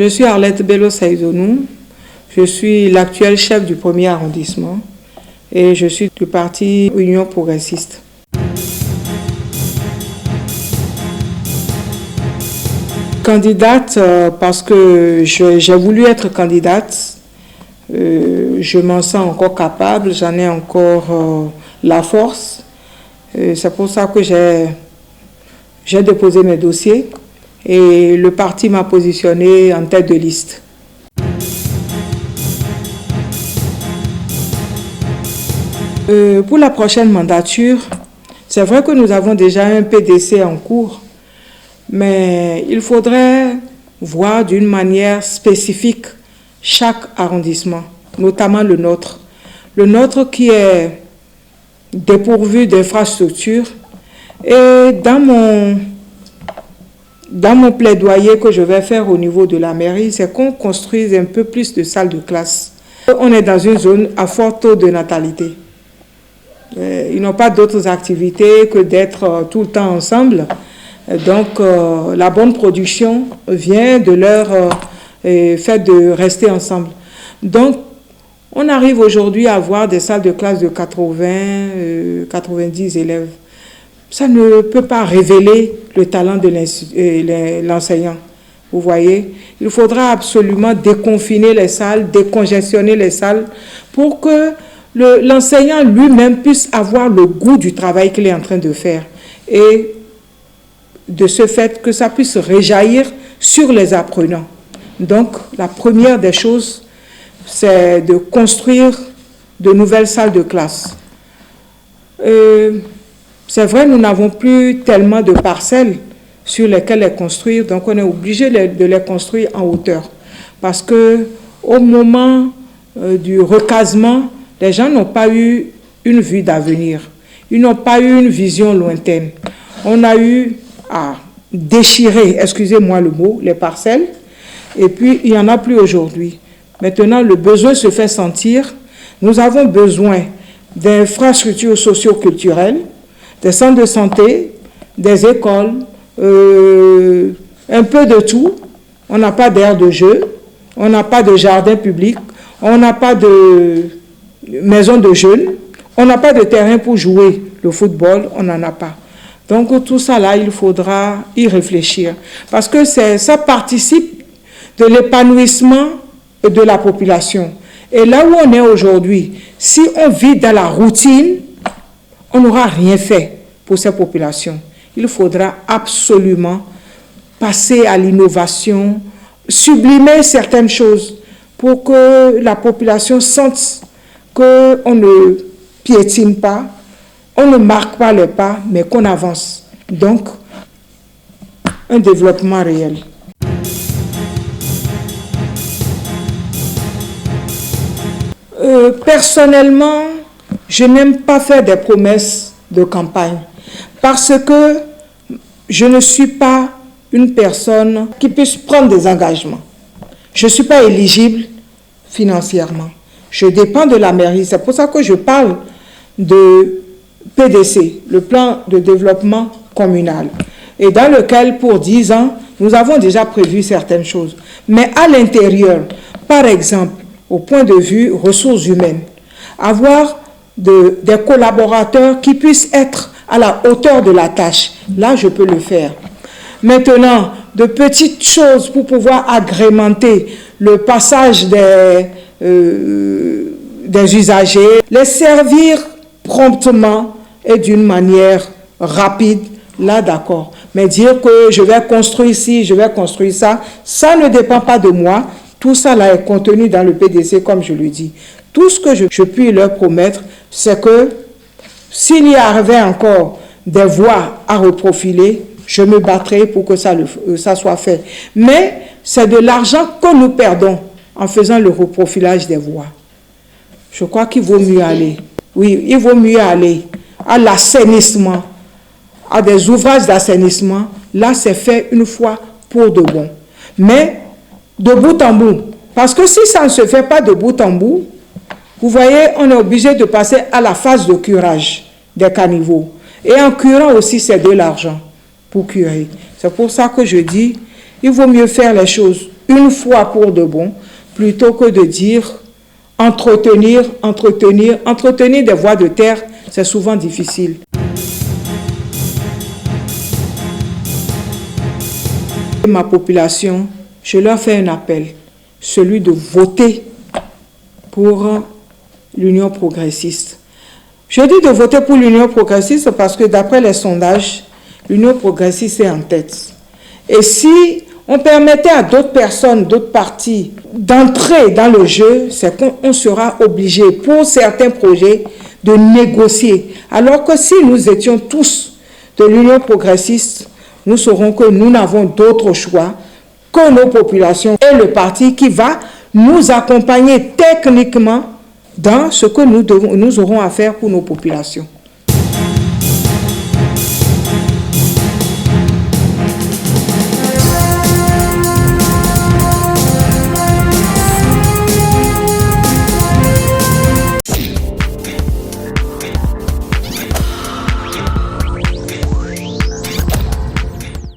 Je suis Arlette Bello Saïdonou, je suis l'actuel chef du 1er arrondissement et je suis du parti Union progressiste. Candidate parce que j'ai voulu être candidate, je m'en sens encore capable, j'en ai encore la force. C'est pour ça que j'ai déposé mes dossiers et le parti m'a positionné en tête de liste. Pour la prochaine mandature, c'est vrai que nous avons déjà un PDC en cours, mais il faudrait voir d'une manière spécifique chaque arrondissement, notamment le nôtre. Le nôtre qui est dépourvu d'infrastructures. Et dans mon plaidoyer que je vais faire au niveau de la mairie, c'est qu'on construise un peu plus de salles de classe. On est dans une zone à fort taux de natalité. Ils n'ont pas d'autres activités que d'être tout le temps ensemble. Donc, la bonne production vient de leur fait de rester ensemble. Donc, on arrive aujourd'hui à avoir des salles de classe de 80, 90 élèves. Ça ne peut pas révéler le talent de l'enseignant. Vous voyez, il faudra absolument déconfiner les salles, décongestionner les salles pour que l'enseignant lui-même puisse avoir le goût du travail qu'il est en train de faire. Et de ce fait que ça puisse réjaillir sur les apprenants. Donc, la première des choses, c'est de construire de nouvelles salles de classe. C'est vrai, nous n'avons plus tellement de parcelles sur lesquelles les construire, donc on est obligé de les construire en hauteur. Parce qu'au moment du recasement, les gens n'ont pas eu une vue d'avenir. Ils n'ont pas eu une vision lointaine. On a eu à déchirer, excusez-moi le mot, les parcelles, et puis il n'y en a plus aujourd'hui. Maintenant, le besoin se fait sentir. Nous avons besoin d'infrastructures socio-culturelles, des centres de santé, des écoles, un peu de tout. On n'a pas d'aire de jeu, on n'a pas de jardin public, on n'a pas de maison de jeunes, on n'a pas de terrain pour jouer le football, on n'en a pas. Donc tout ça là, il faudra y réfléchir. Parce que ça participe de l'épanouissement de la population. Et là où on est aujourd'hui, si on vit dans la routine, on n'aura rien fait pour ces populations. Il faudra absolument passer à l'innovation, sublimer certaines choses pour que la population sente qu'on ne piétine pas, on ne marque pas les pas, mais qu'on avance. Donc, un développement réel. Personnellement, je n'aime pas faire des promesses de campagne parce que je ne suis pas une personne qui puisse prendre des engagements. Je ne suis pas éligible financièrement. Je dépends de la mairie. C'est pour ça que je parle de PDC, le plan de développement communal, et dans lequel, pour 10 ans, nous avons déjà prévu certaines choses. Mais à l'intérieur, par exemple, au point de vue ressources humaines, avoir des collaborateurs qui puissent être à la hauteur de la tâche. Là, je peux le faire. Maintenant, de petites choses pour pouvoir agrémenter le passage des usagers, les servir promptement et d'une manière rapide, là d'accord. Mais dire que je vais construire ci, je vais construire ça, ça ne dépend pas de moi. Tout ça là est contenu dans le PDC, comme je le dis. Tout ce que je puis leur promettre, c'est que s'il y arrivait encore des voies à reprofiler, je me battrai pour que ça soit fait. Mais c'est de l'argent que nous perdons en faisant le reprofilage des voies. Je crois qu'il vaut mieux aller. Oui, il vaut mieux aller à l'assainissement, à des ouvrages d'assainissement. Là, c'est fait une fois pour de bon. Mais de bout en bout. Parce que si ça ne se fait pas de bout en bout, vous voyez, on est obligé de passer à la phase de curage des caniveaux. Et en curant aussi, c'est de l'argent pour curer. C'est pour ça que je dis, il vaut mieux faire les choses une fois pour de bon, plutôt que de dire entretenir des voies de terre, c'est souvent difficile. Ma population, je leur fais un appel, celui de voter pour l'Union progressiste. Je dis de voter pour l'Union progressiste parce que d'après les sondages, l'Union progressiste est en tête. Et si on permettait à d'autres personnes, d'autres partis d'entrer dans le jeu, c'est qu'on sera obligé pour certains projets de négocier. Alors que si nous étions tous de l'Union progressiste, nous saurons que nous n'avons d'autre choix que nos populations et le parti qui va nous accompagner techniquement dans ce que nous aurons à faire pour nos populations.